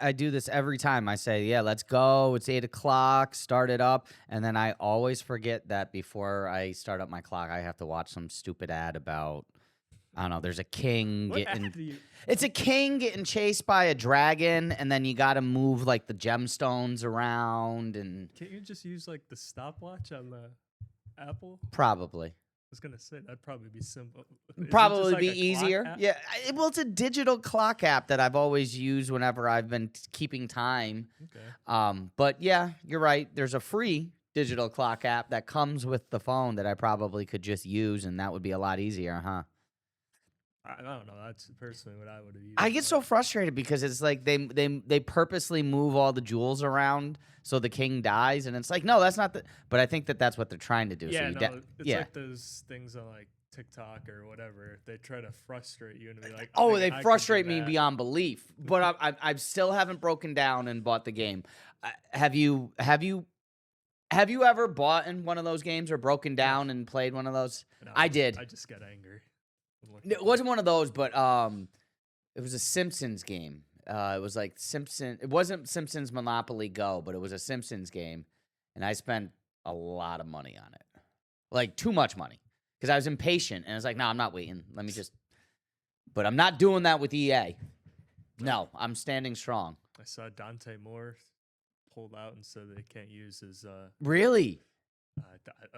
I do this every time. I say, yeah, let's go. It's 8 o'clock. Start it up. And then I always forget that before I start up my clock, I have to watch some stupid ad about, I don't know, there's a king What ad getting, do you? it's a king getting chased by a dragon. And then you got to move like the gemstones around and Can't you just use like the stopwatch on the Apple? probably. I was gonna say that'd probably be simple. Is it just Probably like be a clock easier. app? Yeah. Well, it's a digital clock app that I've always used whenever I've been keeping time. Okay. But yeah, you're right. There's a free digital clock app that comes with the phone that I probably could just use, and that would be a lot easier, huh? I don't know. That's personally what I would have used. I get but- so frustrated because it's like they purposely move all the jewels around so the king dies, and it's like, no, that's not the. But I think that that's what they're trying to do. Yeah, so you no, it's yeah. like those things on like TikTok or whatever. They try to frustrate you and be like, Oh, I they could do frustrate me that. beyond belief. But I still haven't broken down and bought the game. Have you ever bought in one of those games or broken down and played one of those? No, I did. I just got angry. It wasn't one of those, but it was a Simpsons game. It was like Simpson. It wasn't Simpsons Monopoly Go, but it was a Simpsons game, and I spent a lot of money on it, like too much money, because I was impatient, and I was like, "No, I'm not waiting. Let me just." But I'm not doing that with EA. No, I'm standing strong. I saw Dante Moore pulled out and said they can't use his Really?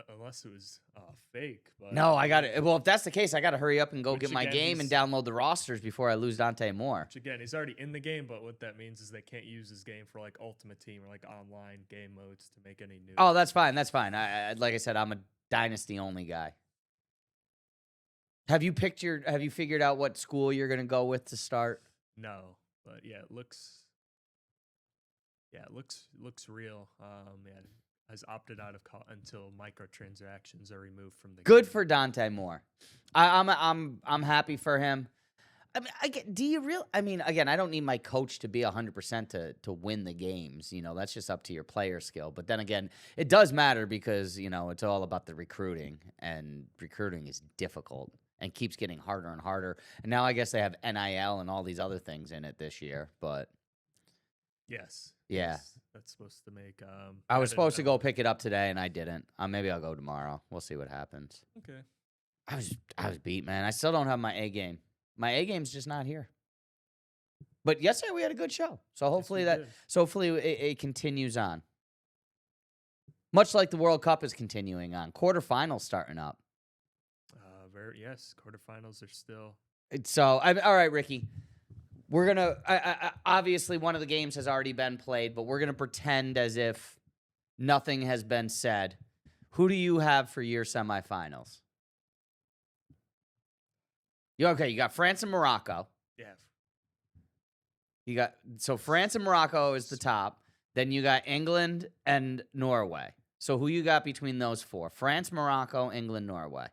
unless it was fake. But No, I got it. Well, if that's the case, I got to hurry up and go Which get my again, game and download the rosters before I lose Dante Moore. Which again, he's already in the game, but what that means is they can't use his game for like Ultimate Team or like online game modes to make any new. Oh, that's fine. That's fine. Like I said, I'm a dynasty only guy. Have you figured out what school you're gonna go with to start? No, but yeah, it looks real. Yeah, has opted out of until microtransactions are removed from the Good game. for Dante Moore. I'm happy for him. I mean, do you real? I mean, again, I don't need my coach to be 100% to win the games. You know, that's just up to your player skill. But then again, it does matter because it's all about the recruiting, and recruiting is difficult and keeps getting harder and harder. And now I guess they have NIL and all these other things in it this year. But Yes. yeah, yes, that's supposed to make. I was didn't supposed to know. go pick it up today, and I didn't. Maybe I'll go tomorrow. We'll see what happens. Okay. I was beat, man. I still don't have my A game. My A game's just not here. But yesterday we had a good show, so hopefully it continues on. Much like the World Cup is continuing on, quarterfinals starting up. Yes, quarterfinals are still. So all right, Ricky. We're gonna obviously one of the games has already been played, but we're gonna pretend as if nothing has been said. Who do you have for your semifinals? You got France and Morocco. Yeah. So France and Morocco is the top. Then you got England and Norway. So who you got between those four? France, Morocco, England, Norway.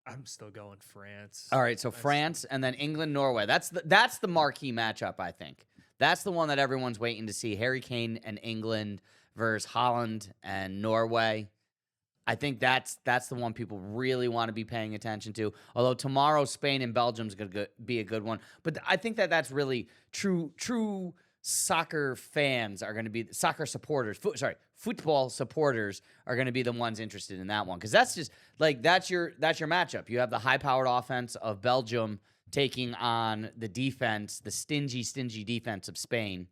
I'm still going France. All right, so France and then England, Norway. That's the marquee matchup, I think. That's the one that everyone's waiting to see. Harry Kane and England versus Holland and Norway. I think that's the one people really want to be paying attention to. Although tomorrow Spain and Belgium's going to be a good one, but I think that's really true soccer fans are going to be soccer supporters. Football supporters are going to be the ones interested in that one because that's just like that's your matchup. You have the high-powered offense of Belgium taking on the defense, the stingy defense of Spain.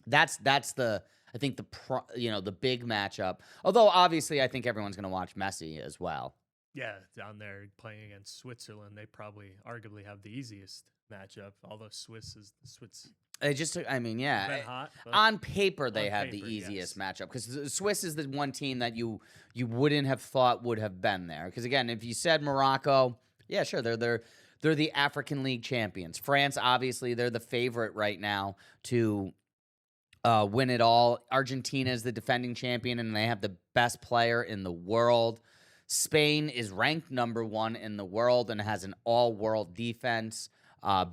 That's the I think the big matchup. Although obviously I think everyone's going to watch Messi as well. Yeah, down there playing against Switzerland, they probably arguably have the easiest matchup. Although Swiss. It just, I mean, yeah. Been hot, but on paper, they on have the paper, easiest yes. matchup because the Swiss is the one team that you wouldn't have thought would have been there. Because again, if you said Morocco, yeah, sure, they're the African League champions. France, obviously, they're the favorite right now to win it all. Argentina is the defending champion, and they have the best player in the world. Spain is ranked number 1 in the world and has an all-world defense.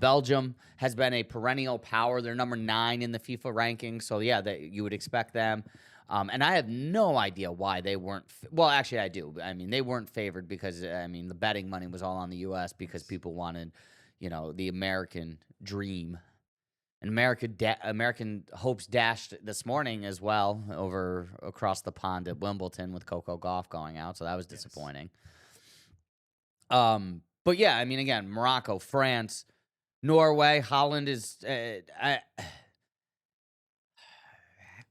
Belgium has been a perennial power. They're number 9 in the FIFA ranking. So, yeah, you would expect them. And I have no idea why they weren't. Well, actually, I do. I mean, they weren't favored because, the betting money was all on the U.S. because people wanted, the American dream. And American hopes dashed this morning as well over across the pond at Wimbledon with Coco Gauff going out, so that was Yes. disappointing. But yeah, I mean, again, Morocco, France, Norway, Holland is.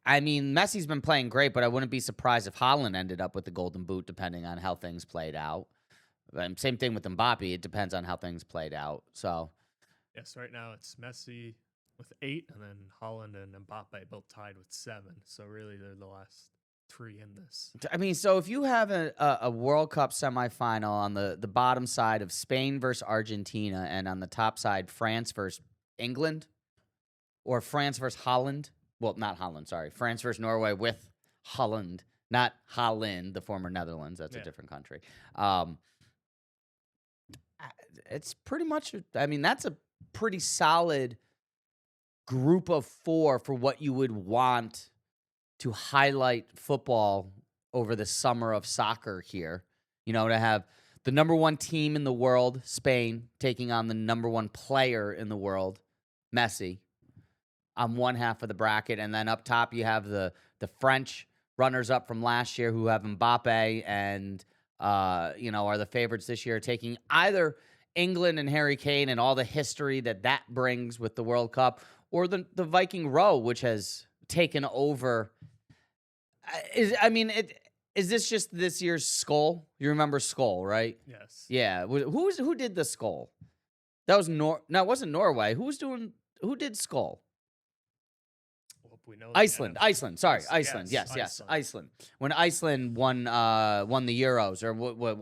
I mean, Messi's been playing great, but I wouldn't be surprised if Holland ended up with the Golden Boot, depending on how things played out. Same thing with Mbappe; it depends on how things played out. So, Yes, right now it's Messi with 8, and then Holland and Mbappe both tied with 7. So really, they're the last 3 in this. I mean, so if you have a World Cup semifinal on the bottom side of Spain versus Argentina, and on the top side France versus England, or France versus Holland. Well, not Holland, sorry. France versus Norway with Holland, not Holland, the former Netherlands. That's a different country. It's pretty much, I mean, that's a pretty solid group of 4 for what you would want to highlight football over the summer of soccer here. You know, to have the number 1 team in the world, Spain, taking on the number 1 player in the world, Messi, on one half of the bracket, and then up top you have the French runners up from last year who have Mbappe and are the favorites this year, taking either England and Harry Kane and all the history that brings with the World Cup, or the Viking row, which has taken over. Is this just this year's Skull? You remember Skull, right? Yes. Yeah. Who did the Skull? That was No, it wasn't Norway. Who did Skull? We know Iceland. Sorry, Yes, Iceland. yes, Yes, Iceland. Iceland. When Iceland won the Euros, or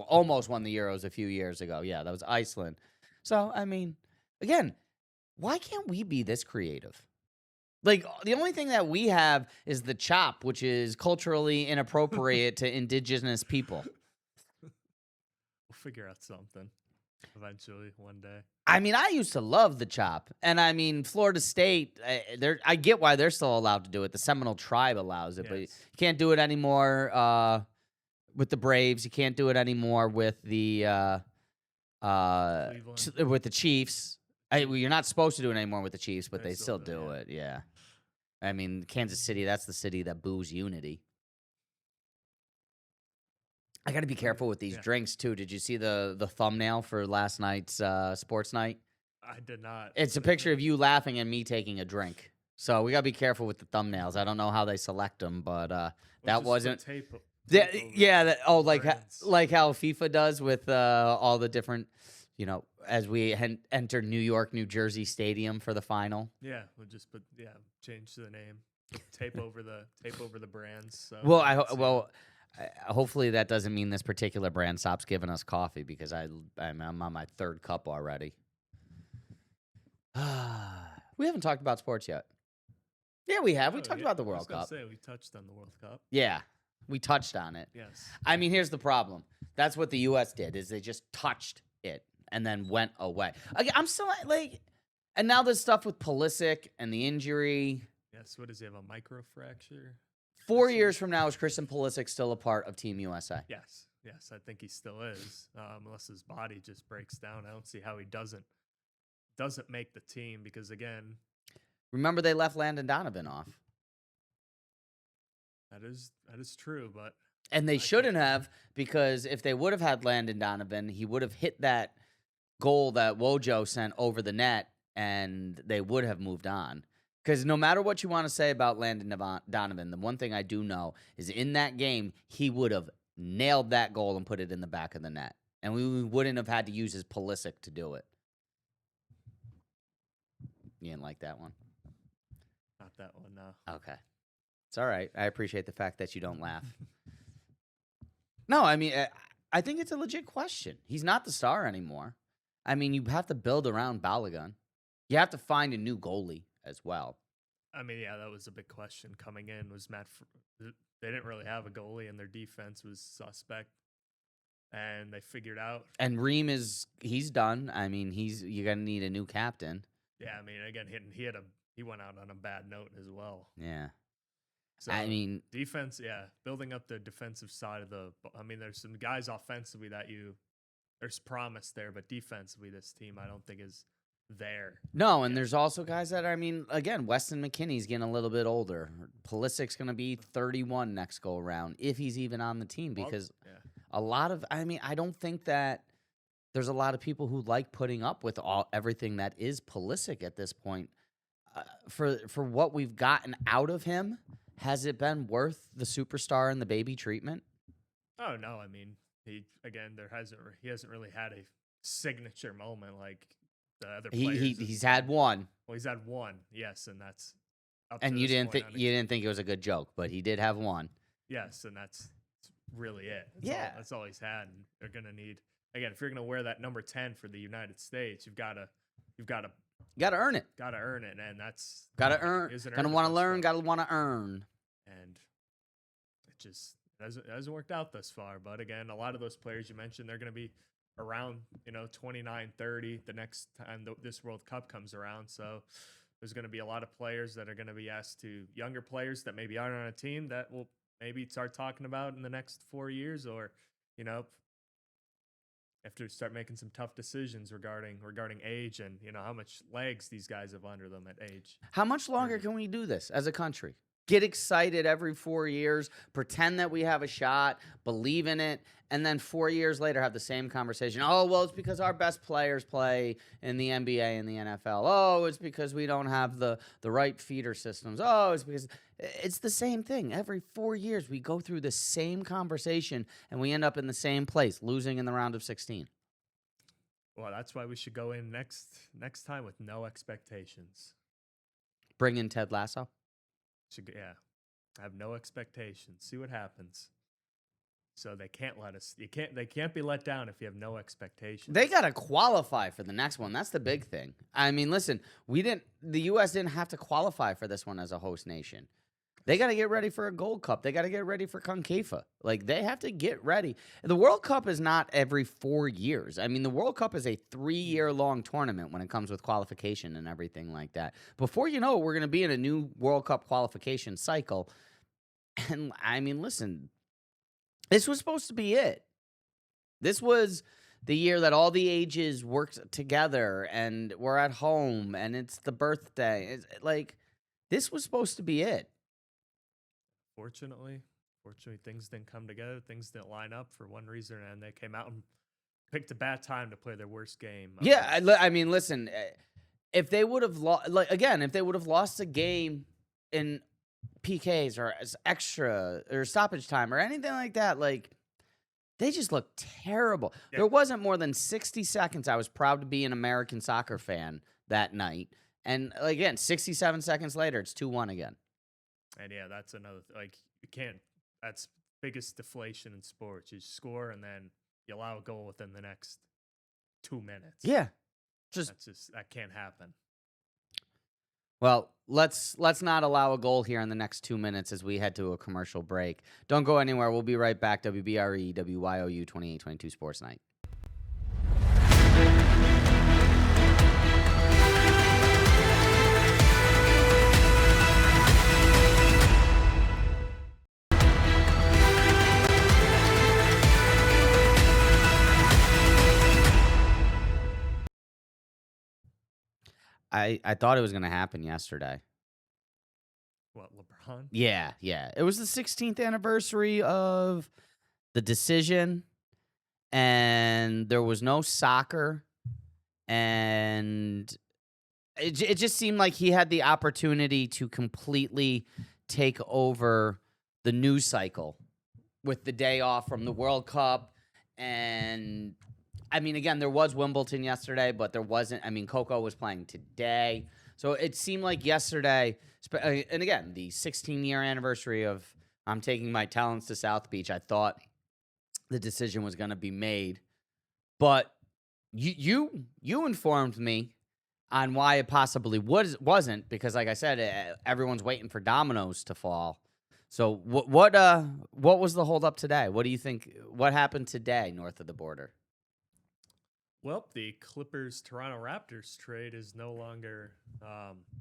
almost won the Euros a few years ago. Yeah, that was Iceland. So, I mean, again, why can't we be this creative? Like, the only thing that we have is the chop, which is culturally inappropriate to indigenous people. We'll figure out something eventually one day. I mean, I used to love the chop. And I mean, Florida State, I get why they're still allowed to do it. The Seminole tribe allows it, but you can't do it anymore with the Braves. You can't do it anymore with the with the Chiefs. You're not supposed to do it anymore with the Chiefs, but they still do it. Yeah. I mean, Kansas City, that's the city that boos unity. I got to be careful with these drinks, too. Did you see the thumbnail for last night's sports night? I did not. It's a picture of you laughing and me taking a drink. So we got to be careful with the thumbnails. I don't know how they select them, but that wasn't. Like how FIFA does with all the different, as we enter New York, New Jersey Stadium for the final. Yeah, we'll just change the name, tape over the brands. So well, hopefully that doesn't mean this particular brand stops giving us coffee, because I'm on my 3rd cup already. We haven't talked about sports yet. Yeah, we have. We talked about the World Cup. We touched on the World Cup. Yeah, we touched on it. Yes. I mean, here's the problem. That's what the U.S. did, is they just touched it and then went away. Again, I'm still and now this stuff with Pulisic and the injury. Yes. What does he have, a microfracture? 4 years from now, is Christian Pulisic still a part of Team USA? Yes. Yes, I think he still is, unless his body just breaks down. I don't see how he doesn't make the team, because, again, remember they left Landon Donovan off. That is true, but and they shouldn't have, because if they would have had Landon Donovan, he would have hit that goal that Wojo sent over the net, and they would have moved on. Because no matter what you want to say about Landon Donovan, the one thing I do know is in that game, he would have nailed that goal and put it in the back of the net. And we wouldn't have had to use his Pulisic to do it. You didn't like that one? Not that one, no. Okay. It's all right. I appreciate the fact that you don't laugh. No, I mean, I think it's a legit question. He's not the star anymore. I mean, you have to build around Balogun. You have to find a new goalie as well. I mean, yeah, that was a big question coming in. Was they didn't really have a goalie, and their defense was suspect, and they figured out. And Reem he's done. I mean, you're gonna need a new captain. Yeah, I mean, again, he went out on a bad note as well. Yeah. So, I mean, defense, building up the defensive side of there's some guys offensively there's promise there, but defensively, this team I don't think is there. No, and there's also guys that, I mean, again, Weston McKinney's getting a little bit older. Pulisic's going to be 31 next go around, if he's even on the team, because a lot of, I mean, I don't think that there's a lot of people who like putting up with everything that is Pulisic at this point. For what we've gotten out of him, has it been worth the superstar and the baby treatment? Oh no, I mean, he hasn't really had a signature moment like the other players. He's had one. Well, he's had one, yes, and that's up And to you this didn't point think it was a good joke, but he did have one. yes, and that's really it. That's all he's had. And they're gonna need, again, if you're gonna wear that number 10 for the United States, you've got to earn it. Gotta earn it, and that's Gotta earn. Gonna want to learn. Gotta want to earn. And it just hasn't worked out thus far. But again, a lot of those players you mentioned, they're gonna be around 29, 30 the next time this World Cup comes around. So there's going to be a lot of players that are going to be asked to, younger players that maybe aren't on a team that will maybe start talking about in the next 4 years, or have to start making some tough decisions regarding age and how much legs these guys have under them at age. How much longer can we do this as a country? Get excited every 4 years, pretend that we have a shot, believe in it, and then 4 years later have the same conversation. Oh, well, it's because our best players play in the NBA and the NFL. Oh, it's because we don't have the right feeder systems. Oh, it's because it's the same thing. Every 4 years we go through the same conversation and we end up in the same place, losing in the round of 16. Well, that's why we should go in next time with no expectations. Bring in Ted Lasso. Have no expectations. See what happens. So they can't let us. They can't be let down if you have no expectations. They got to qualify for the next one. That's the big thing. I mean, listen, the U.S. didn't have to qualify for this one as a host nation. They got to get ready for a Gold Cup. They got to get ready for CONCACAF. Like, they have to get ready. The World Cup is not every 4 years. I mean, the World Cup is a 3-year-long tournament when it comes with qualification and everything like that. Before you know it, we're going to be in a new World Cup qualification cycle. And, I mean, listen, this was supposed to be it. This was the year that all the ages worked together and we're at home and it's the birthday. It's like, this was supposed to be it. Fortunately, things didn't come together. Things didn't line up for one reason, and they came out and picked a bad time to play their worst game. Yeah, I mean, listen, if they would have lost a game in PKs or as extra or stoppage time or anything like that, like, they just looked terrible. Yeah. There wasn't more than 60 seconds I was proud to be an American soccer fan that night. And again, 67 seconds later, it's 2-1 again. And yeah, that's another, you can't, that's biggest deflation in sports. You score and then you allow a goal within the next 2 minutes. Yeah. That can't happen. Well, let's not allow a goal here in the next 2 minutes as we head to a commercial break. Don't go anywhere. We'll be right back. WBRE, WYOU 2822 Sports Night. I thought it was going to happen yesterday. What, LeBron? Yeah. It was the 16th anniversary of the decision, and there was no soccer, and it just seemed like he had the opportunity to completely take over the news cycle with the day off from the World Cup. And I mean, again, there was Wimbledon yesterday, but there wasn't. I mean, Coco was playing today. So it seemed like yesterday, and again, the 16-year anniversary of I'm taking my talents to South Beach, I thought the decision was going to be made. But you informed me on why it possibly wasn't, because like I said, everyone's waiting for dominoes to fall. So what was the holdup today? What do you think? What happened today north of the border? Well, the Clippers-Toronto Raptors trade is no longer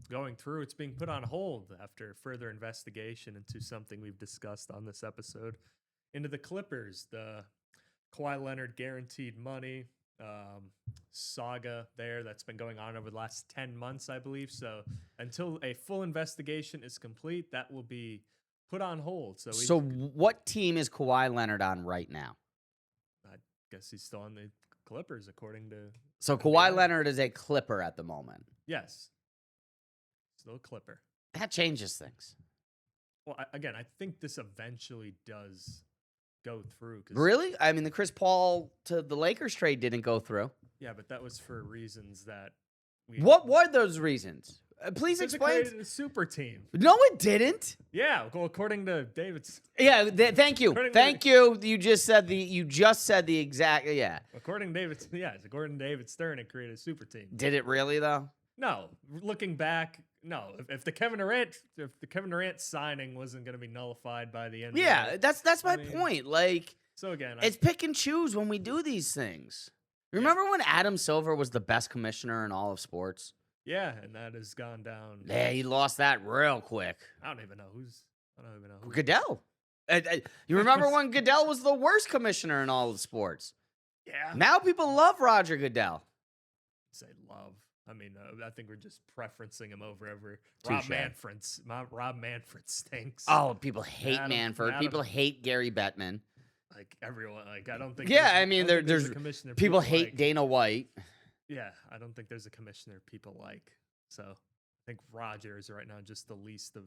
going through. It's being put on hold after further investigation into something we've discussed on this episode. Into the Clippers, the Kawhi Leonard guaranteed money, saga there that's been going on over the last 10 months, I believe. So until a full investigation is complete, that will be put on hold. So So what team is Kawhi Leonard on right now? I guess he's still on the Clippers, according to. So NBA. Kawhi Leonard is a Clipper at the moment. Yes. Still a Clipper. That changes things. Well, I think this eventually does go through. Really? I mean, the Chris Paul to the Lakers trade didn't go through. Yeah, but that was for reasons that What were those reasons? Please because explain. It created a super team. No, it didn't. Yeah, well, according to David's. Yeah, thank you. Thank you. You just said the exact, yeah. According to David Stern, it created a super team. Did it really though? No, looking back, no. If the Kevin Durant signing wasn't going to be nullified by the end. Yeah, that's my point. Like, so again, it's pick and choose when we do these things. Remember when Adam Silver was the best commissioner in all of sports? Yeah, and that has gone down. Yeah, he lost that real quick. I don't even know who's. Goodell. You remember when Goodell was the worst commissioner in all of sports? Yeah. Now people love Roger Goodell. Say love. I mean, I think we're just preferencing him over Touché. Rob Manfred stinks. Oh, people hate Manfred. People hate Gary Bettman. Like everyone. Like I don't think. Yeah, I mean, there's a commissioner people hate like. Dana White. Yeah, I don't think there's a commissioner people like. So I think Roger is right now just the least of.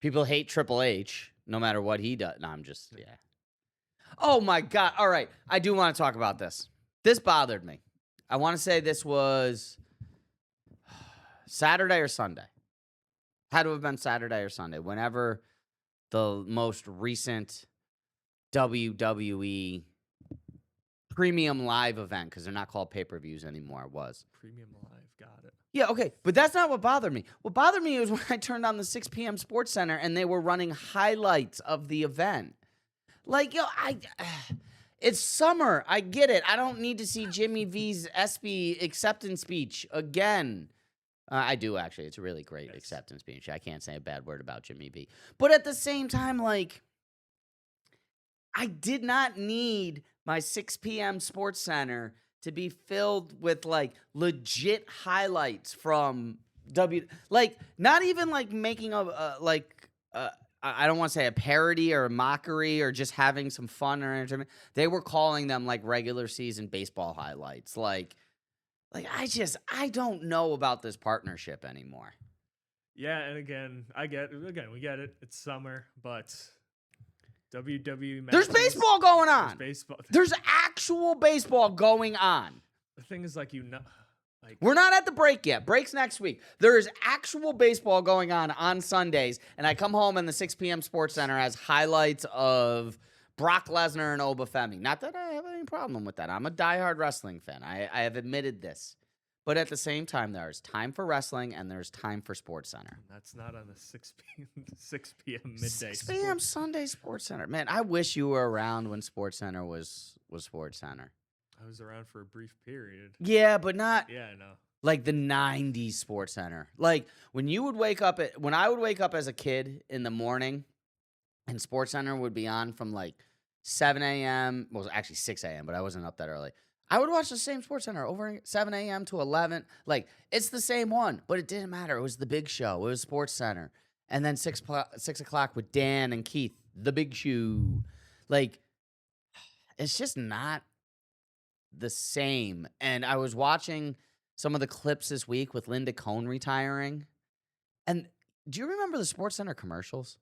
People hate Triple H, no matter what he does. No, I'm just, yeah. Oh, my God. All right. I do want to talk about this. This bothered me. I want to say this was Saturday or Sunday. Had to have been Saturday or Sunday. Whenever the most recent WWE premium live event, because they're not called pay-per-views anymore, was. Premium live, got it. Yeah, okay, but that's not what bothered me. What bothered me was when I turned on the 6 p.m. Sports Center and they were running highlights of the event. Like, it's summer. I get it. I don't need to see Jimmy V's ESPY acceptance speech again. I do, actually. It's a really great acceptance speech. I can't say a bad word about Jimmy V. But at the same time, like, I did not need my 6 p.m. Sports Center to be filled with, like, legit highlights from like, not even, like, making I don't want to say a parody or a mockery or just having some fun or entertainment. They were calling them, like, regular season baseball highlights. Like, I don't know about this partnership anymore. Yeah, and again, we get it. It's summer, but WWE matches. There's baseball going on. There's baseball. There's actual baseball going on. The thing is, like, we're not at the break yet. Break's next week. There is actual baseball going on Sundays, and I come home and the 6 p.m. Sports Center has highlights of Brock Lesnar and Obafemi. Not that I have any problem with that. I'm a diehard wrestling fan. I have admitted this. But at the same time, there's time for wrestling and there's time for Sports Center. That's not on the 6 p.m. midday. 6 p.m. Sunday Sports Center. Man, I wish you were around when Sports Center was Sports Center. I was around for a brief period. Yeah, but not I know. Like the 90s Sports Center. Like when I would wake up as a kid in the morning and Sports Center would be on from like 7 a.m. Well, it was actually 6 a.m., but I wasn't up that early. I would watch the same Sports Center over 7 a.m. to 11. Like, it's the same one, but it didn't matter. It was the big show. It was Sports Center. And then 6 o'clock with Dan and Keith, the big shoe. Like, it's just not the same. And I was watching some of the clips this week with Linda Cohn retiring. And do you remember the Sports Center commercials?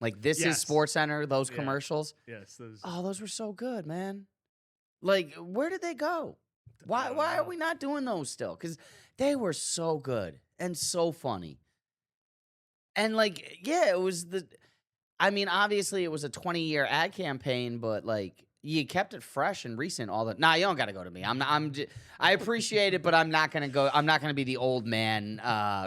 Like, this is Sports Center, those commercials? Yes. Those were so good, man. Like, where did they go? Why are we not doing those still? Because they were so good and so funny. And, like, yeah, it was obviously it was a 20-year ad campaign, but, like, you kept it fresh and recent all the. Nah, you don't got to go to me. I appreciate it, but I'm not gonna go. I'm not gonna be the old man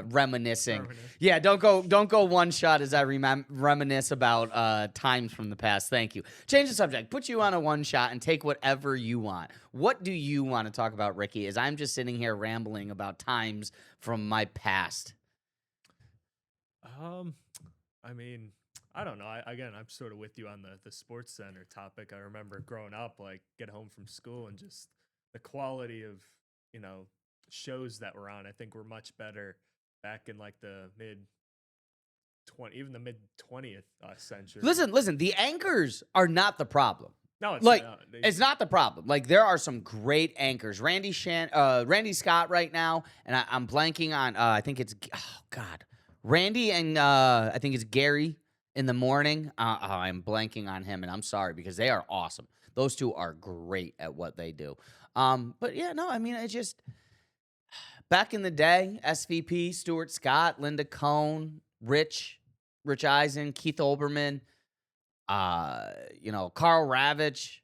reminiscing. Yeah, don't go one shot as I reminisce about times from the past. Thank you. Change the subject. Put you on a one shot and take whatever you want. What do you want to talk about, Ricky? As I'm just sitting here rambling about times from my past. I mean, I don't know. I'm sort of with you on the Sports Center topic. I remember growing up, like, get home from school and just the quality of, shows that were on, I think were much better back in like the even the mid 20th century. Listen, the anchors are not the problem. No, it's Like, not. it's not the problem. Like, there are some great anchors. Randy Scott right now, and I'm blanking on, I think it's, oh, God. Randy and I think it's Gary in the morning. I'm blanking on him, and I'm sorry because they are awesome. Those two are great at what they do. But, yeah, no, I mean, it's just, back in the day, SVP, Stuart Scott, Linda Cohn, Rich Eisen, Keith Olbermann, Carl Ravitch.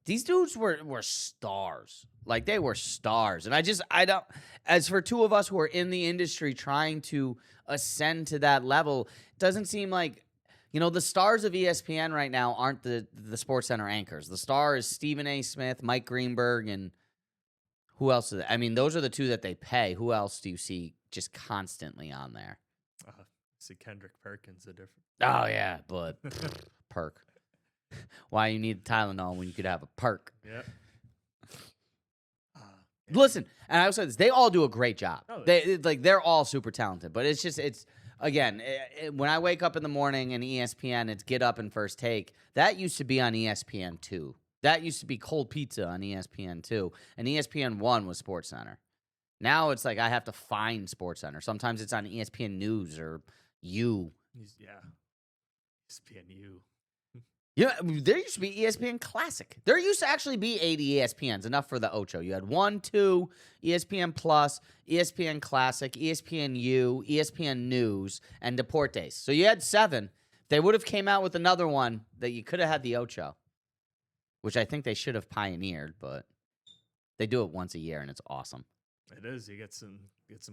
These dudes were stars. Like, they were stars. And I don't, as for two of us who are in the industry trying to ascend to that level, it doesn't seem like, the stars of ESPN right now aren't the SportsCenter anchors. The star is Stephen A. Smith, Mike Greenberg, and who else is it? I mean, those are the two that they pay. Who else do you see just constantly on there? See Kendrick Perkins, a different. Oh, yeah, but perk. Why you need Tylenol when you could have a perk? Yep. Listen, and I also say this, they all do a great job. Oh, They're all super talented, but it's again, when I wake up in the morning and ESPN, it's Get Up and First Take. That used to be on ESPN 2. That used to be Cold Pizza on ESPN 2, and ESPN 1 was SportsCenter. Now it's like I have to find SportsCenter. Sometimes it's on ESPN News or You. Yeah. ESPNU. Yeah, there used to be ESPN Classic. There used to actually be 80 ESPNs, enough for the Ocho. You had 1, 2, ESPN Plus, ESPN Classic, ESPN U, ESPN News, and Deportes. So you had 7. They would have came out with another one that you could have had the Ocho, which I think they should have pioneered, but they do it once a year, and it's awesome. It is. You get some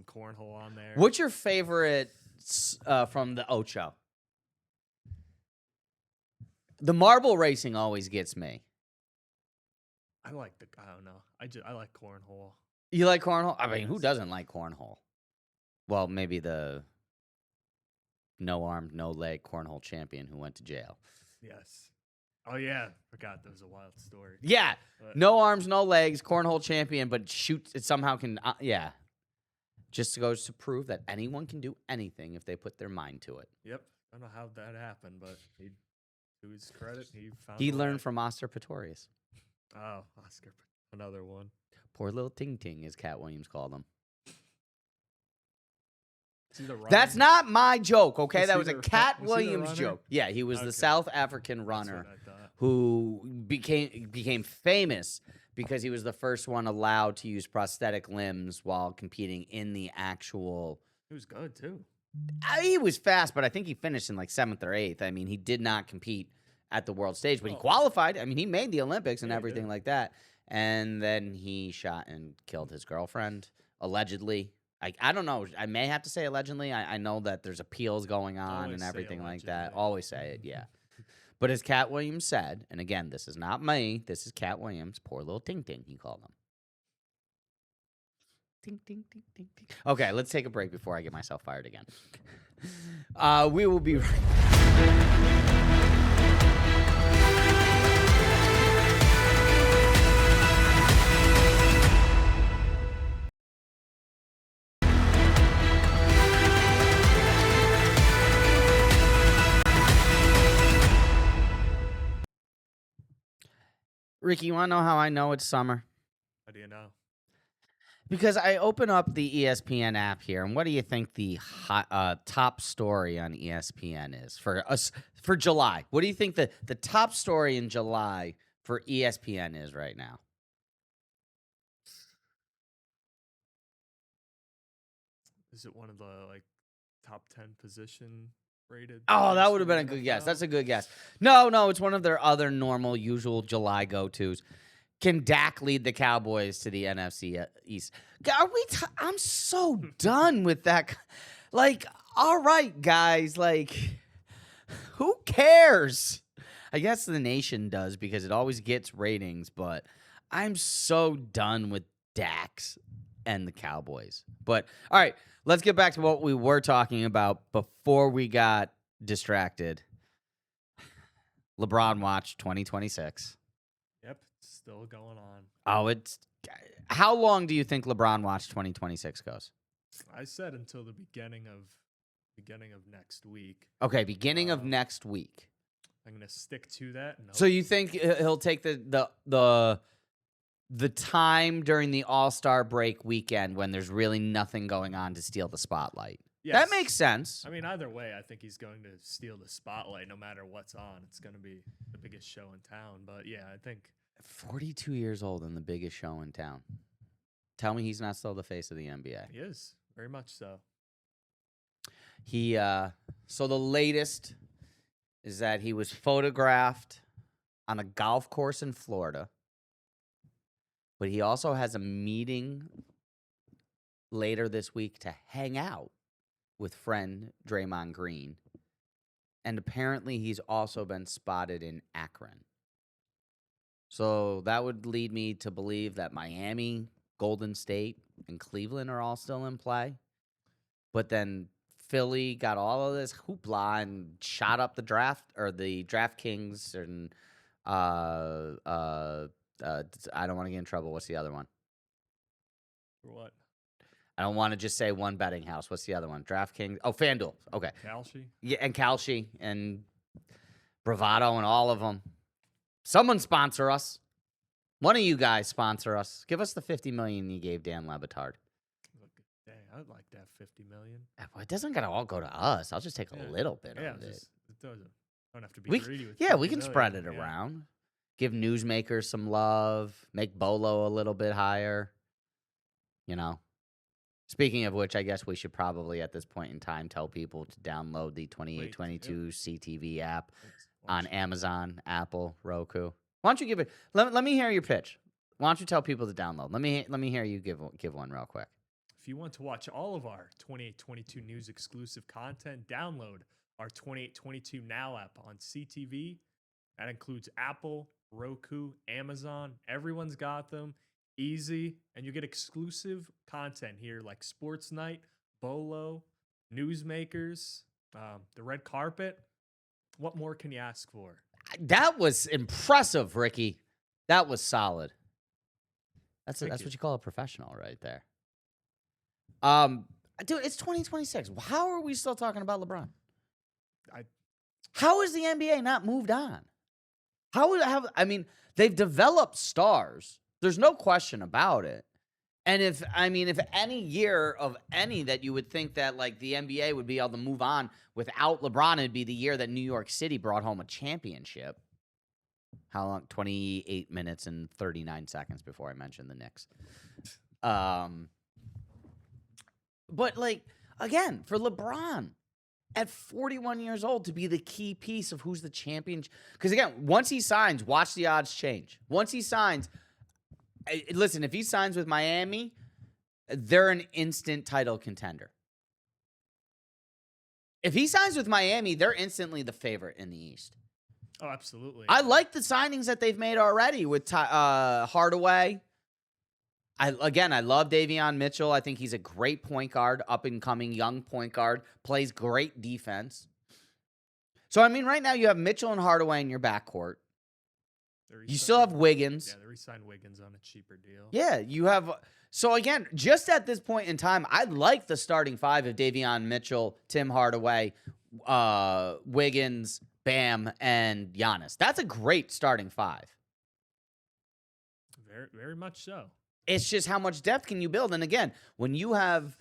cornhole on there. What's your favorite from the Ocho? The marble racing always gets me. I don't know. I like cornhole. You like cornhole? I mean, who doesn't like cornhole? Well, maybe the no arm, no leg cornhole champion who went to jail. Yes. Oh, yeah. Forgot that was a wild story. Yeah. No arms, no legs, cornhole champion, but shoots it somehow can, yeah. Just goes to prove that anyone can do anything if they put their mind to it. Yep. I don't know how that happened, but to his credit, he learned from Oscar Pistorius. Oh, Oscar, another one. Poor little Ting Ting, as Cat Williams called him. That's not my joke, okay? That was a Cat Williams joke. Yeah, he was the South African runner who became famous because he was the first one allowed to use prosthetic limbs while competing in the actual. He was good too. He was fast, but I think he finished in like 7th or 8th. I mean, he did not compete at the world stage, but he qualified. I mean, he made the Olympics and everything like that. And then he shot and killed his girlfriend, allegedly. I don't know. I may have to say allegedly. I know that there's appeals going on Always and everything like allegedly. that. Always say it, yeah. But as Cat Williams said, and again, this is not me. This is Cat Williams. Poor little Ting Ting, he called him. Ting, ting, ting, ting, ting. Okay, let's take a break before I get myself fired again. We will be right. Ricky, you want to know how I know it's summer? How do you know? Because I open up the ESPN app here, and what do you think the top story on ESPN is for us for July? What do you think the top story in July for ESPN is right now? Is it one of the top 10 position rated? Oh, that would have been a good guess. That's a good guess. No, it's one of their other normal, usual July go-tos. Can Dak lead the Cowboys to the NFC East? Are we? I'm so done with that. All right, guys. Who cares? I guess the nation does because it always gets ratings. But I'm so done with Dax and the Cowboys. But all right, let's get back to what we were talking about before we got distracted. LeBron watch 2026. Yep, it's still going on. Oh, it's how long do you think LeBron Watch 2026 goes? I said until the beginning of next week. Okay, beginning of Um, next week. I'm gonna stick to that. So you think he'll take the time during the All-Star break weekend when there's really nothing going on to steal the spotlight? That makes sense. I mean, either way, I think he's going to steal the spotlight no matter what's on. It's going to be the biggest show in town. But yeah, I think 42 years old and the biggest show in town. Tell me he's not still the face of the NBA. he is very much so. So the latest is that he was photographed on a golf course in Florida, but he also has a meeting later this week to hang out with friend Draymond Green. And apparently he's also been spotted in Akron. So that would lead me to believe that Miami, Golden State, and Cleveland are all still in play. But then Philly got all of this hoopla and shot up the DraftKings and I don't want to get in trouble. What's the other one? For what? I don't want to just say one betting house. What's the other one? DraftKings. Oh, FanDuel. Okay. Kalshi? Yeah, and Kalshi and Bravado and all of them. Someone sponsor us. One of you guys sponsor us. Give us the $50 million you gave Dan Lebitard. Look, dang, I'd like that $50 million. Well, it doesn't gotta all go to us. I'll just take a little bit of it. It don't have to be We greedy with we $50 can million. spread it around. Give newsmakers some love. Make Bolo a little bit higher. You know. Speaking of which, I guess we should probably at this point in time tell people to download the 2822 CTV app on Amazon, Apple, Roku. Why don't you give it? Let me hear your pitch. Why don't you tell people to download? Let me hear you give one real quick. If you want to watch all of our 2822 News exclusive content, download our 2822 Now app on CTV. That includes Apple, Roku, Amazon. Everyone's got them. Easy. And you get exclusive content here like Sports Night, Bolo, Newsmakers, the red carpet. What more can you ask for? That was impressive, Ricky. That was solid. That's what you call a professional right there. Dude, it's 2026. How are we still talking about LeBron? How has the NBA not moved on? I mean, they've developed stars. There's no question about it. And if any year of any that you would think that like the NBA would be able to move on without LeBron, it'd be the year that New York City brought home a championship. How long? 28 minutes and 39 seconds before I mentioned the Knicks. But like again, for LeBron at 41 years old to be the key piece of who's the champion, because again, once he signs, watch the odds change. Once he signs. Listen, if he signs with Miami, they're an instant title contender. If he signs with Miami, they're instantly the favorite in the East. Oh, absolutely. I like the signings that they've made already with Hardaway. I love Davion Mitchell. I think he's a great point guard, up-and-coming young point guard, plays great defense. So, I mean, right now you have Mitchell and Hardaway in your backcourt. You still have Wiggins. Yeah, they re-signed Wiggins on a cheaper deal. Yeah, you have. So again, just at this point in time, I like the starting five of Davion Mitchell, Tim Hardaway, Wiggins, Bam, and Giannis. That's a great starting five. Very, very much so. It's just how much depth can you build? And again, when you have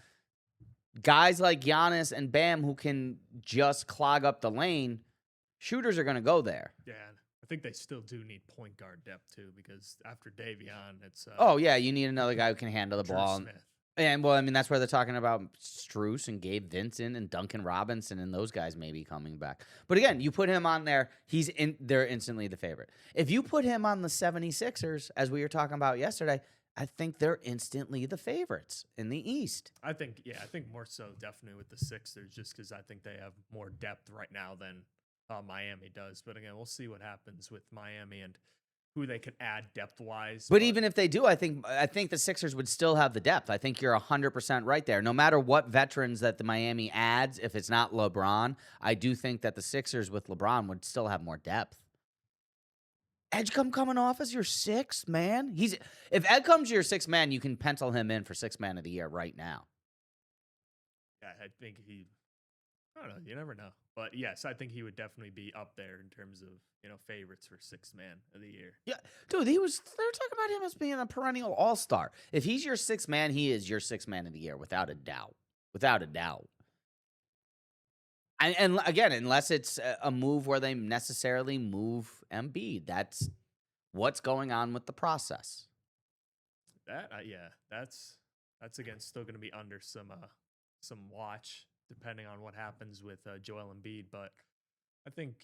guys like Giannis and Bam who can just clog up the lane, shooters are going to go there. Yeah. I think they still do need point guard depth too, because after Davion, it's oh yeah, you need another guy who can handle the Drew ball. Smith. And well, I mean that's where they're talking about Strus and Gabe Vincent and Duncan Robinson and those guys maybe coming back. But again, you put him on there, they're instantly the favorite. If you put him on the 76ers, as we were talking about yesterday, I think they're instantly the favorites in the East. I think more so definitely with the Sixers, just because I think they have more depth right now than Miami does. But again, we'll see what happens with Miami and who they can add depth-wise. But even if they do, I think the Sixers would still have the depth. I think you're 100% right there. No matter what veterans that the Miami adds, if it's not LeBron, I do think that the Sixers with LeBron would still have more depth. Edgecombe coming off as your sixth man. If Edgecombe's your sixth man, you can pencil him in for sixth man of the year right now. Yeah, I think I don't know. You never know. But yes, I think he would definitely be up there in terms of, favorites for sixth man of the year. Yeah, dude, they were talking about him as being a perennial all-star. If he's your sixth man, he is your sixth man of the year, without a doubt. Without a doubt. And again, unless it's a move where they necessarily move Embiid, that's what's going on with the process. Yeah, that's again still going to be under some watch depending on what happens with Joel Embiid. But I think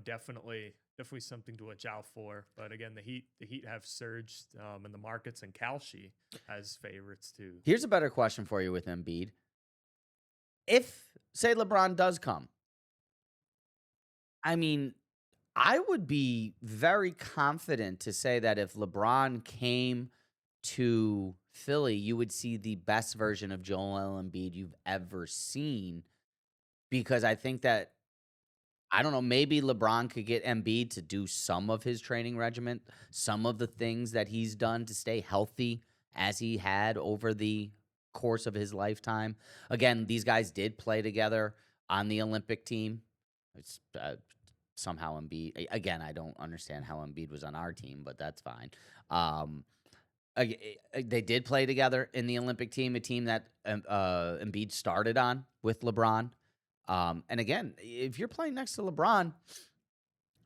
definitely something to watch out for. But again, the Heat have surged in the markets, and Kalshi has favorites too. Here's a better question for you with Embiid. If, say, LeBron does come, I mean, I would be very confident to say that if LeBron came to Philly, you would see the best version of Joel Embiid you've ever seen. Because I think that, I don't know, maybe LeBron could get Embiid to do some of his training regimen, some of the things that he's done to stay healthy as he had over the course of his lifetime. Again, these guys did play together on the Olympic team. It's somehow Embiid. Again, I don't understand how Embiid was on our team, but that's fine. They did play together in the Olympic team, a team that Embiid started on with LeBron. And again, if you're playing next to LeBron,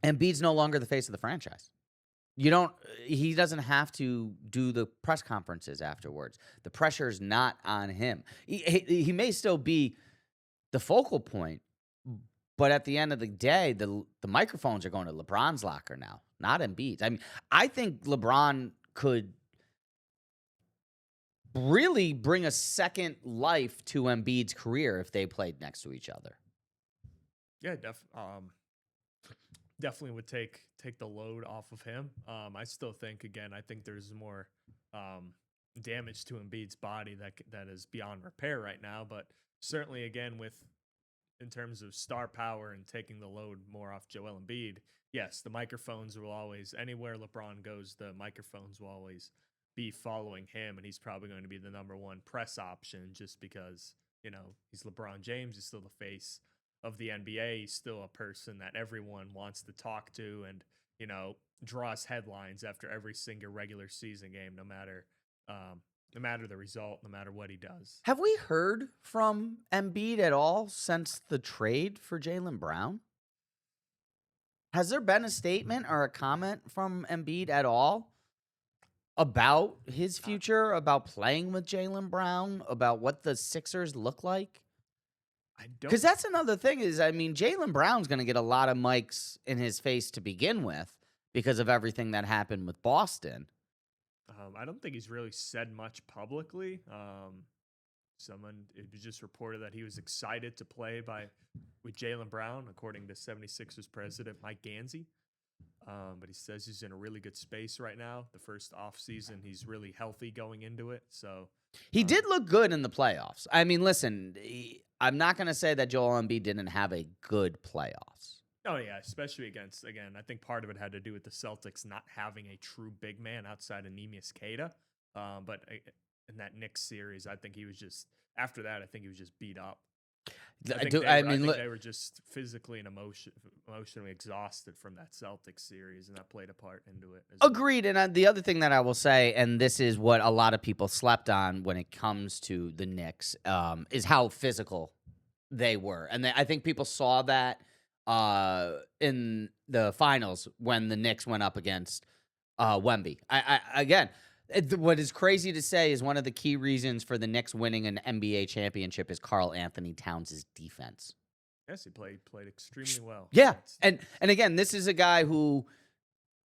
Embiid's no longer the face of the franchise. He doesn't have to do the press conferences afterwards. The pressure is not on him. He may still be the focal point, but at the end of the day, the microphones are going to LeBron's locker now, not Embiid's. I mean, I think LeBron could really bring a second life to Embiid's career if they played next to each other. Yeah, definitely would take the load off of him. I still think, again, I think there's more damage to Embiid's body that is beyond repair right now. But certainly, again, in terms of star power and taking the load more off Joel Embiid, yes, the microphones will always, anywhere LeBron goes, the microphones will always be following him, and he's probably going to be the number one press option just because, he's LeBron James. He's still the face of the NBA. He's still a person that everyone wants to talk to and, draws headlines after every single regular season game, no matter the result, no matter what he does. Have we heard from Embiid at all since the trade for Jaylen Brown? Has there been a statement or a comment from Embiid at all about his future, about playing with Jaylen Brown, about what the Sixers look like? Because that's another thing is, I mean, Jaylen Brown's going to get a lot of mics in his face to begin with because of everything that happened with Boston. I don't think he's really said much publicly. It was just reported that he was excited to play with Jaylen Brown, according to 76ers president Mike Gansey. But he says he's in a really good space right now. The first offseason, he's really healthy going into it. So he did look good in the playoffs. I mean, listen, I'm not going to say that Joel Embiid didn't have a good playoffs. Oh, yeah, especially against, again, I think part of it had to do with the Celtics not having a true big man outside of Neemias Queta. But in that Knicks series, I think he was just, after that, I think he was just beat up. I think they were just physically and emotionally exhausted from that Celtics series, and that played a part into it. Agreed. And the other thing that I will say, and this is what a lot of people slept on when it comes to the Knicks, is how physical they were. And I think people saw that in the finals when the Knicks went up against Wemby. Again, what is crazy to say is one of the key reasons for the Knicks winning an NBA championship is Karl Anthony Towns' defense. Yes, he played extremely well. Yeah, and again, this is a guy who,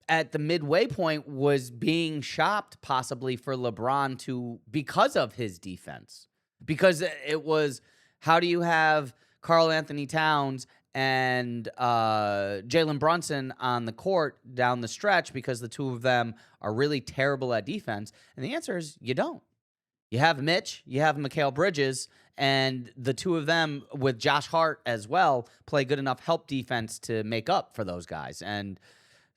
at the midway point, was being shopped possibly for LeBron because of his defense. Because it was, how do you have Karl Anthony Towns and Jalen Brunson on the court down the stretch because the two of them are really terrible at defense? And the answer is you don't. You have Mitch, you have Mikal Bridges, and the two of them with Josh Hart as well play good enough help defense to make up for those guys. And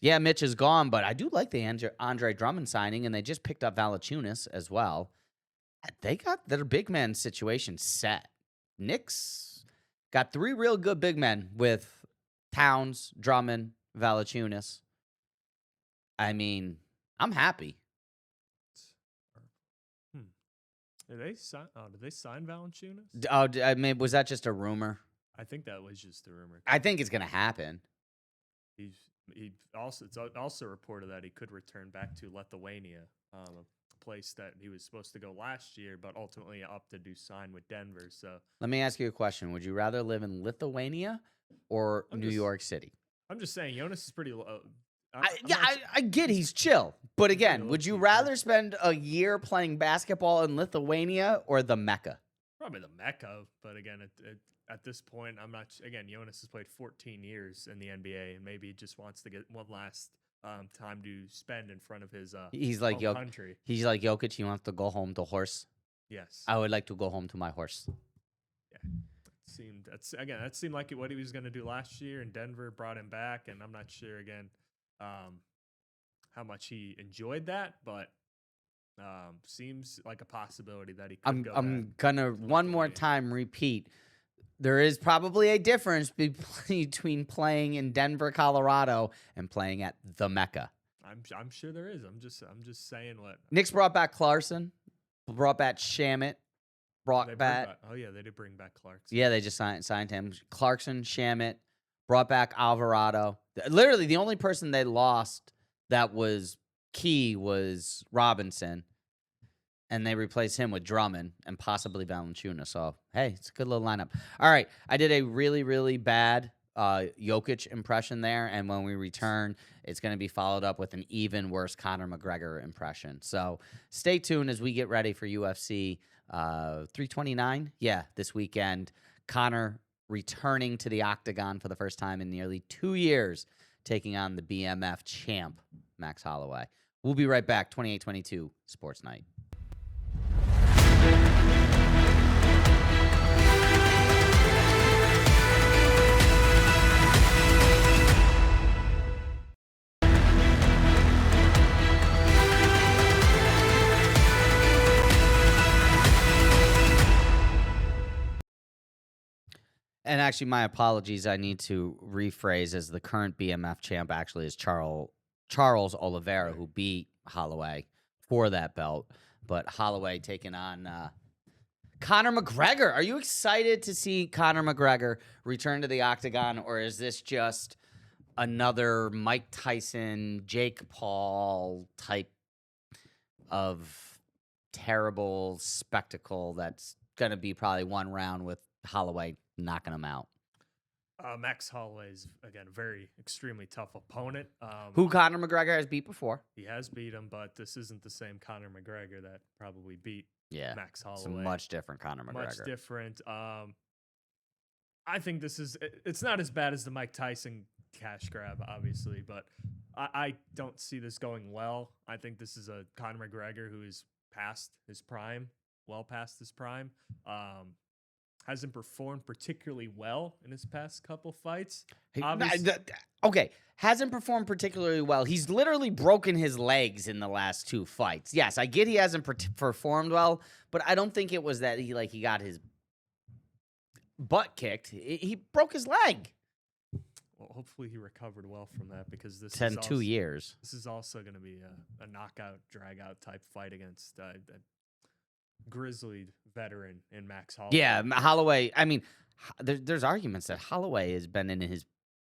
Yeah, Mitch is gone, but I do like the Andre Drummond signing, and they just picked up Valanciunas as well. They got their big man situation set. Knicks got 3 real good big men with Towns, Drummond, Valanciunas. I mean, I'm happy. Did they sign? Oh, did they sign Valanciunas? I mean, was that just a rumor? I think that was just a rumor. I think it's gonna happen. He also it's also reported that he could return back to Lithuania, a place that he was supposed to go last year, but ultimately opted to sign with Denver. So Let me ask you a question: would you rather live in Lithuania or New York City? I'm just saying, Jonas is pretty low. I get he's chill, but again, low would you key rather spend a year playing basketball in Lithuania or the Mecca? Probably the Mecca, but again, at this point, I'm not. Again, Jonas has played 14 years in the NBA, and maybe he just wants to get one last time to spend in front of his He's like home country. He's like Jokic. He wants to go home to horse. Yes, I would like to go home to my horse. Yeah, that seemed like what he was going to do last year, and Denver brought him back, and I'm not sure again how much he enjoyed that, but seems like a possibility that he could go I'm back gonna to one more Lithuania. time repeat. There is probably a difference between playing in Denver, Colorado, and playing at the Mecca. I'm sure there is. I'm just saying what Knicks brought back Clarkson, brought back Shamit, brought back. Oh yeah, they did bring back Clarkson. Yeah, they just signed him. Clarkson, Shamit, brought back Alvarado. Literally, the only person they lost that was key was Robinson, and they replaced him with Drummond and possibly Valanciunas. So, hey, it's a good little lineup. All right, I did a really, really bad Jokic impression there, and when we return, it's going to be followed up with an even worse Conor McGregor impression. So stay tuned as we get ready for UFC 329. Yeah, this weekend. Conor returning to the octagon for the first time in nearly 2 years, taking on the BMF champ, Max Holloway. We'll be right back. 28-22 Sports Night. And actually, my apologies. I need to rephrase, as the current BMF champ actually is Charles Oliveira, who beat Holloway for that belt. But Holloway taking on Conor McGregor. Are you excited to see Conor McGregor return to the octagon, or is this just another Mike Tyson, Jake Paul type of terrible spectacle that's going to be probably one round with Holloway knocking him out? Max Holloway is again a very extremely tough opponent. Who Conor McGregor has beat before? He has beat him, but this isn't the same Conor McGregor that probably beat Max Holloway. It's a much different Conor McGregor. Much different. I think it's not as bad as the Mike Tyson cash grab, obviously, but I don't see this going well. I think this is a Conor McGregor who is past his prime, well past his prime. Hasn't performed particularly well in his past couple fights. Okay, hasn't performed particularly well. He's literally broken his legs in the last 2 fights. Yes, I get he hasn't performed well, but I don't think it was that he got his butt kicked. He broke his leg. Well, hopefully he recovered well from that, because this is 2 years. This is also going to be a knockout, drag-out type fight against a grizzled veteran in Max Holloway. Yeah, Holloway. I mean, there's arguments that Holloway has been in his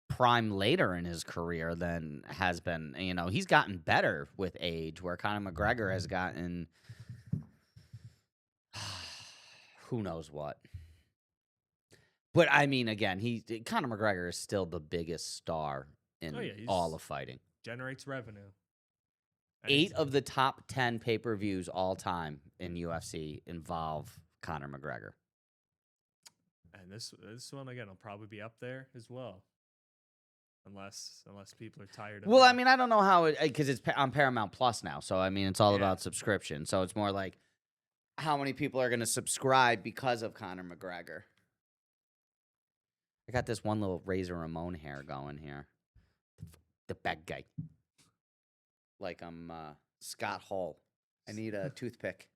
prime later in his career than has been. You know, he's gotten better with age, where Conor McGregor has gotten who knows what. But I mean, again, Conor McGregor is still the biggest star in all of fighting. Generates revenue. 8 of the top 10 pay-per-views all time in UFC involve Conor McGregor. And this one again will probably be up there as well, unless people are tired of. Well, I mean, I don't know how because it's on Paramount Plus now, so I mean, it's all about subscription. So it's more like how many people are going to subscribe because of Conor McGregor. I got this one little Razor Ramon hair going here. The bad guy. Like I'm Scott Hall. I need a toothpick.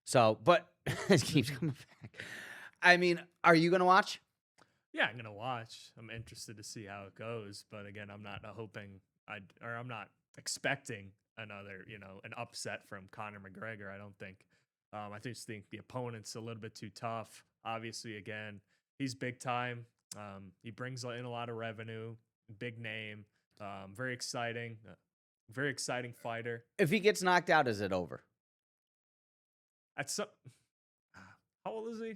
So, but it keeps coming back. I mean, are you going to watch? Yeah, I'm gonna watch. I'm interested to see how it goes, but again, I'm not I'm not expecting another, an upset from Conor McGregor. I don't think. I just think the opponent's a little bit too tough. Obviously, again, he's big time. He brings in a lot of revenue, big name, very exciting fighter. If he gets knocked out, is it over? At some, how old is he?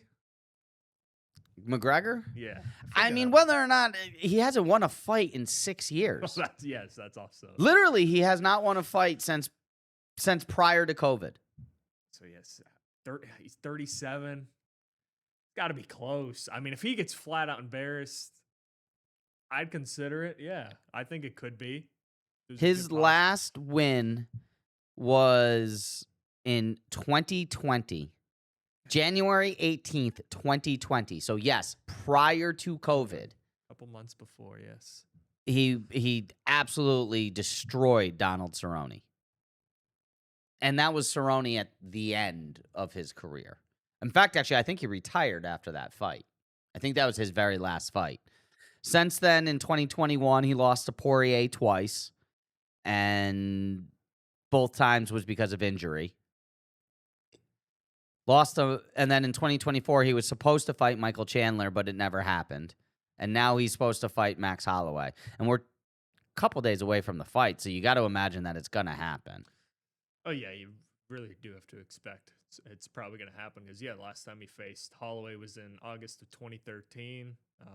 McGregor? Yeah, I mean, whether or not he hasn't won a fight in 6 years. That's also Literally, he has not won a fight since prior to COVID. So yes, he's 37. Got to be close. I mean, if he gets flat out embarrassed, I'd consider it. Yeah, I think it could be. His last win was in 2020. January 18th, 2020. So yes, prior to COVID. A couple months before, yes. He absolutely destroyed Donald Cerrone. And that was Cerrone at the end of his career. In fact, actually, I think he retired after that fight. I think that was his very last fight. Since then, in 2021, he lost to Poirier twice. And both times was because of injury. And then in 2024, he was supposed to fight Michael Chandler, but it never happened. And now he's supposed to fight Max Holloway. And we're a couple days away from the fight, so you got to imagine that it's going to happen. Oh, yeah, you really do have to expect it's probably going to happen because, yeah, last time he faced Holloway was in August of 2013. It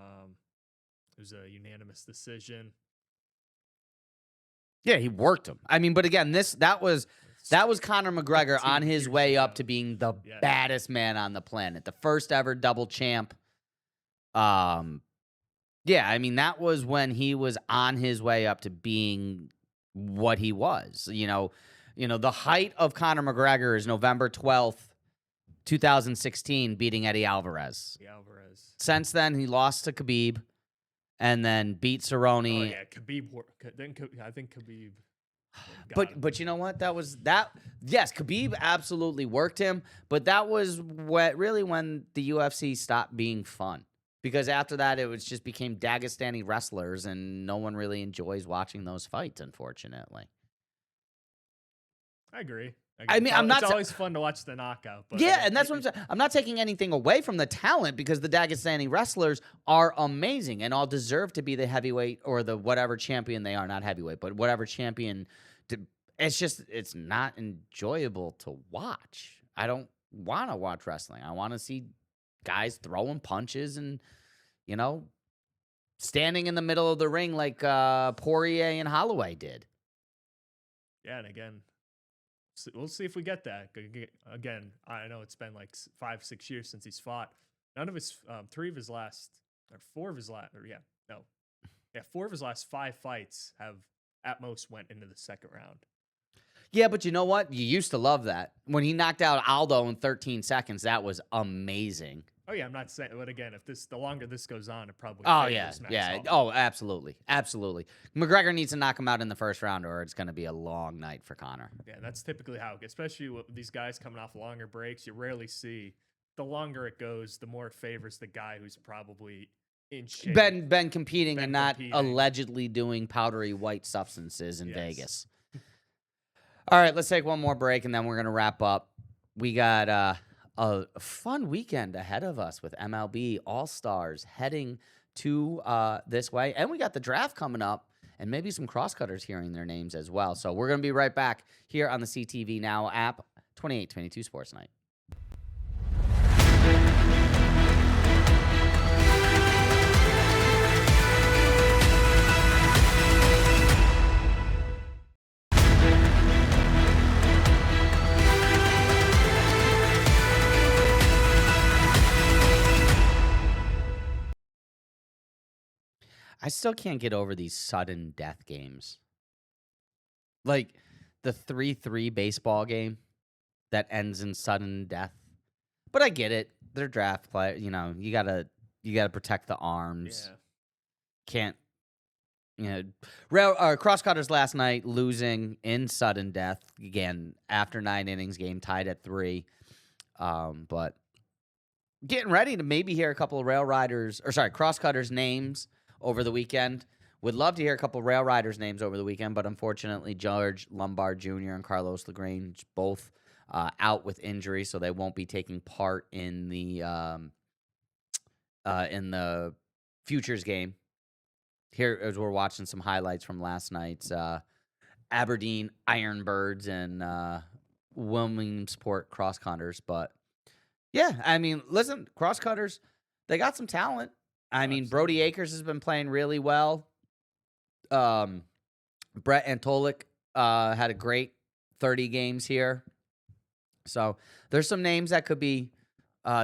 was a unanimous decision. Yeah, he worked him. I mean, but again, that was Conor McGregor on his way up to being the baddest man on the planet, the first ever double champ. Yeah, I mean, that was when he was on his way up to being what he was. You know, the height of Conor McGregor is November 12th, 2016, beating Eddie Alvarez. Since then, he lost to Khabib. And then beat Cerrone. Oh yeah, Khabib. I think Khabib. But you know what? Yes, Khabib absolutely worked him. But that was when the UFC stopped being fun. Because after that, it just became Dagestani wrestlers, and no one really enjoys watching those fights, unfortunately. I agree. I mean, it's always fun to watch the knockout. But yeah, and that's what I'm saying. I'm not taking anything away from the talent because the Dagestani wrestlers are amazing and all deserve to be the heavyweight or the whatever champion they are. Not heavyweight, but whatever champion. It's not enjoyable to watch. I don't want to watch wrestling. I want to see guys throwing punches and, standing in the middle of the ring like Poirier and Holloway did. Yeah, and again, we'll see if we get that. Again, I know it's been like 5-6 years since he's fought. None of his, 4 of his last 5 fights have at most went into the second round. Yeah, but you know what? You used to love that. When he knocked out Aldo in 13 seconds, that was amazing. Oh yeah, I'm not saying, but again, the longer this goes on, it probably. Oh yeah. Oh, absolutely. McGregor needs to knock him out in the first round, or it's going to be a long night for Conor. Yeah, that's typically how, especially with these guys coming off longer breaks, you rarely see. The longer it goes, the more it favors the guy who's probably in shape. Been competing and not allegedly doing powdery white substances in Vegas. All right, let's take one more break, and then we're going to wrap up. We got a fun weekend ahead of us with MLB All-Stars heading to this way. And we got the draft coming up and maybe some crosscutters hearing their names as well. So we're going to be right back here on the CTV Now app, 2822 Sports Night. I still can't get over these sudden death games. Like the 3-3 baseball game that ends in sudden death. But I get it. They're draft players. You gotta protect the arms. Yeah. Can't you know, cross cutters last night losing in sudden death again after 9 innings, game tied at 3. But getting ready to maybe hear a couple of cross cutters names over the weekend. Would love to hear a couple of rail riders names over the weekend, but unfortunately, George Lombard Jr. and Carlos Lagrange both out with injury, so they won't be taking part in the futures game. Here, as we're watching some highlights from last night's Aberdeen Ironbirds and Williamsport cross cutters, but yeah, I mean, listen, cross cutters, they got some talent. I mean, Brody Akers has been playing really well. Brett Antolik had a great 30 games here. So there's some names that could be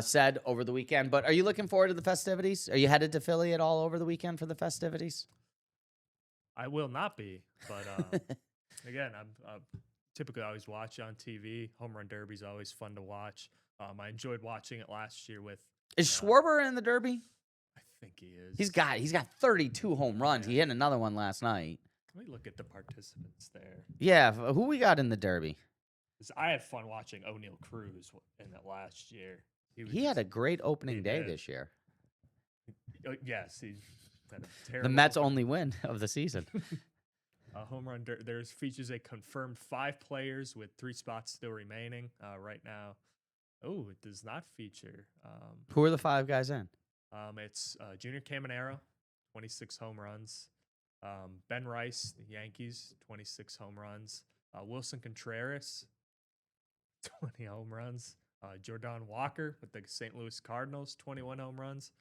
said over the weekend. But are you looking forward to the festivities? Are you headed to Philly at all over the weekend for the festivities? I will not be, but again, I'm typically always watch on TV. Home Run Derby's always fun to watch. I enjoyed watching it last year with. Is Schwarber in the Derby? I think he is. He's got 32 home runs. Yeah. He hit another one last night. Let me look at the participants there. Yeah, who we got in the Derby? I had fun watching O'Neal Cruz in that last year. He had a great opening day this year. Yes, he had a terrible. The Mets' only win of the season. Home Run. There's features a confirmed 5 players with 3 spots still remaining right now. Oh, it does not feature. Who are the 5 guys in? It's Junior Caminero, 26 home runs. Ben Rice, the Yankees, 26 home runs. Wilson Contreras, 20 home runs. Jordan Walker with the St. Louis Cardinals, 21 home runs.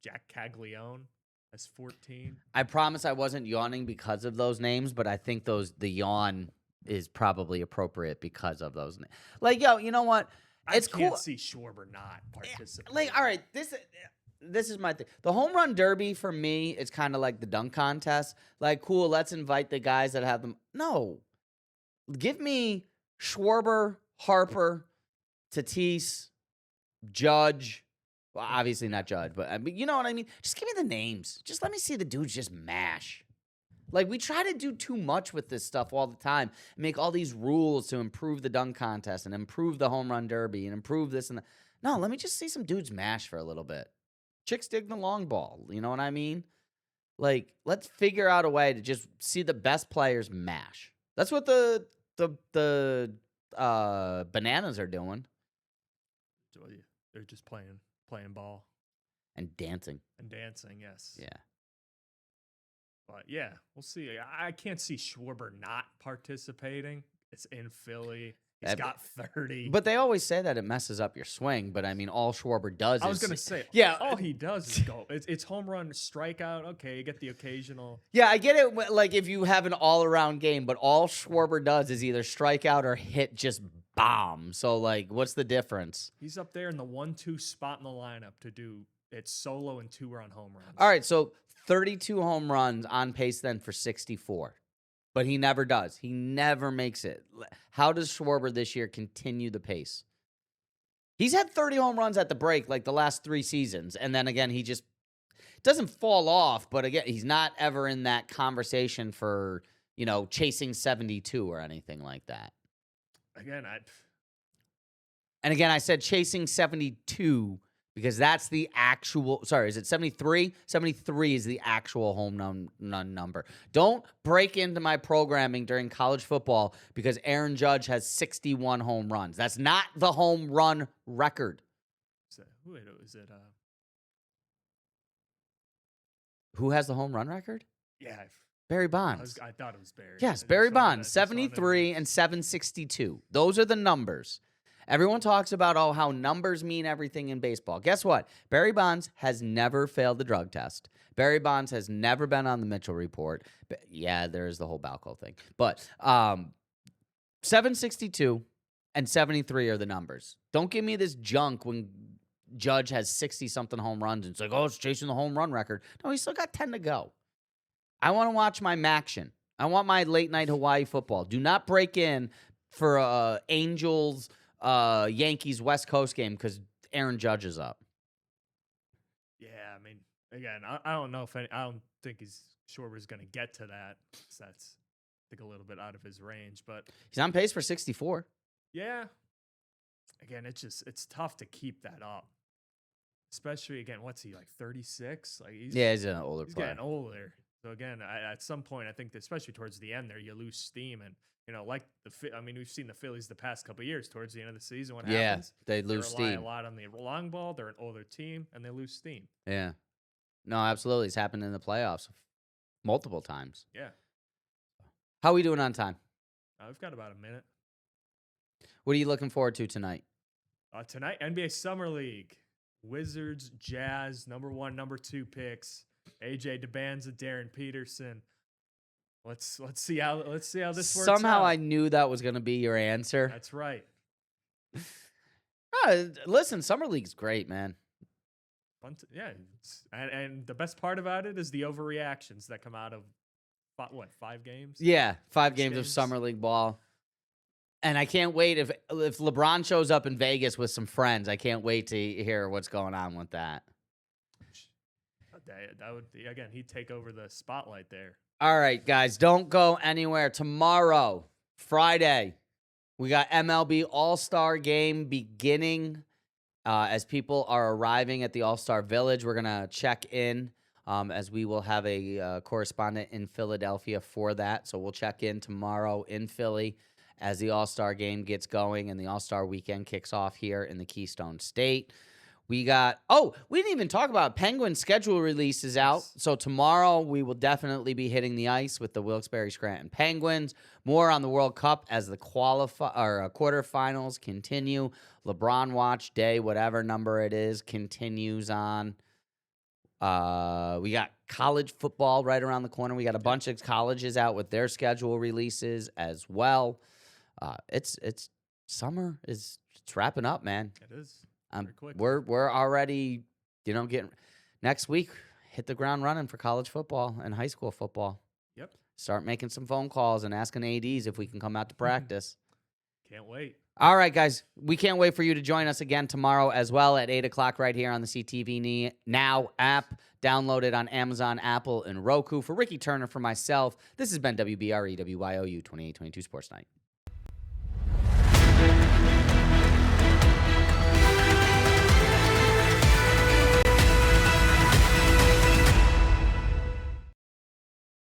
Jack Caglione has 14. I promise I wasn't yawning because of those names, but I think the yawn is probably appropriate because of those names. Like, yo, you know what? It's cool. I can't see Schwarber not participating. Like, all right, this is my thing. The home run derby for me is kind of like the dunk contest. Like, cool, let's invite the guys that have them. No. Give me Schwarber, Harper, Tatis, Judge. Well, obviously not Judge, but I mean, you know what I mean? Just give me the names. Just let me see the dudes just mash. Like, we try to do too much with this stuff all the time. Make all these rules to improve the dunk contest and improve the home run derby and improve this and that. No, let me just see some dudes mash for a little bit. Chicks dig the long ball. You know what I mean? Like, let's figure out a way to just see the best players mash. That's what the Bananas are doing. They're just playing ball. And dancing. Yes. Yeah. But yeah, we'll see. I can't see Schwarber not participating. It's in Philly. He's got 30. But they always say that it messes up your swing. But I mean, all Schwarber does I was going to say, yeah, all he does is go. It's home run, strikeout. Okay, you get the occasional. Yeah, I get it. Like, if you have an all-around game, but all Schwarber does is either strike out or hit just bomb. So, like, what's the difference? He's up there in the 1-2 spot in the lineup to do it solo and 2-run home runs. All right, so 32 home runs on pace then for 64. But he never does. He never makes it. How does Schwarber this year continue the pace? He's had 30 home runs at the break like the last 3 seasons. And then again, he just doesn't fall off. But again, he's not ever in that conversation for, chasing 72 or anything like that. And again, I said chasing 72 because that's the actual, is it 73? 73 is the actual home run number. Don't break into my programming during college football because Aaron Judge has 61 home runs. That's not the home run record. Who has the home run record? Yeah. Barry Bonds. I thought it was Barry. Yes, Barry Bonds, 73 and 762. Those are the numbers. Everyone talks about, how numbers mean everything in baseball. Guess what? Barry Bonds has never failed the drug test. Barry Bonds has never been on the Mitchell report. But yeah, there's the whole Balco thing. But 762 and 73 are the numbers. Don't give me this junk when Judge has 60-something home runs. And it's like, it's chasing the home run record. No, he's still got 10 to go. I want to watch my Maction. I want my late-night Hawaii football. Do not break in for Angels Yankees West Coast game because Aaron Judge is up. Yeah, I mean, again, I don't know I don't think he's Schwarber's going to get to that. So that's, I think, a little bit out of his range. But He's on pace for 64. yeah, again, it's tough to keep that up. Especially, again, what's he, like 36? Like He's an older player. Getting older. So again, at some point, I think that especially towards the end there, you lose steam. And, like we've seen the Phillies the past couple of years towards the end of the season. What happens? They lose rely steam. a lot on the long ball. They're an older team, and they lose steam. Yeah. No, absolutely. It's happened in the playoffs multiple times. Yeah. How are we doing on time? We've got about a minute. What are you looking forward to tonight? Tonight, NBA Summer League. Wizards, Jazz, number 1, number 2 picks. AJ DeBanza, Darren Peterson. Let's see how this works out. Somehow I knew that was going to be your answer. That's right. Listen, Summer League's great, man. Fun yeah, and the best part about it is the overreactions that come out of 5 games? Yeah, 5 games of Summer League ball. And I can't wait if LeBron shows up in Vegas with some friends. I can't wait to hear what's going on with that. That would, again, he'd take over the spotlight there. All right, guys, don't go anywhere. Tomorrow, Friday, we got MLB All-Star Game beginning. As people are arriving at the All-Star Village, we're going to check in as we will have a correspondent in Philadelphia for that. So we'll check in tomorrow in Philly as the All-Star Game gets going and the All-Star Weekend kicks off here in the Keystone State. We didn't even talk about Penguins schedule release is out. So tomorrow we will definitely be hitting the ice with the Wilkes-Barre Scranton Penguins. More on the World Cup as the quarterfinals continue. LeBron Watch Day, whatever number it is, continues on. We got college football right around the corner. We got a bunch of colleges out with their schedule releases as well. It's summer it's wrapping up, man. It is. We're already, getting next week. Hit the ground running for college football and high school football. Yep. Start making some phone calls and asking ADs if we can come out to practice. Can't wait. All right, guys. We can't wait for you to join us again tomorrow as well at 8:00 right here on the CTV Now app. Download it on Amazon, Apple, and Roku. For Ricky Turner, for myself, this has been WBRE WYOU 2822 Sports Night.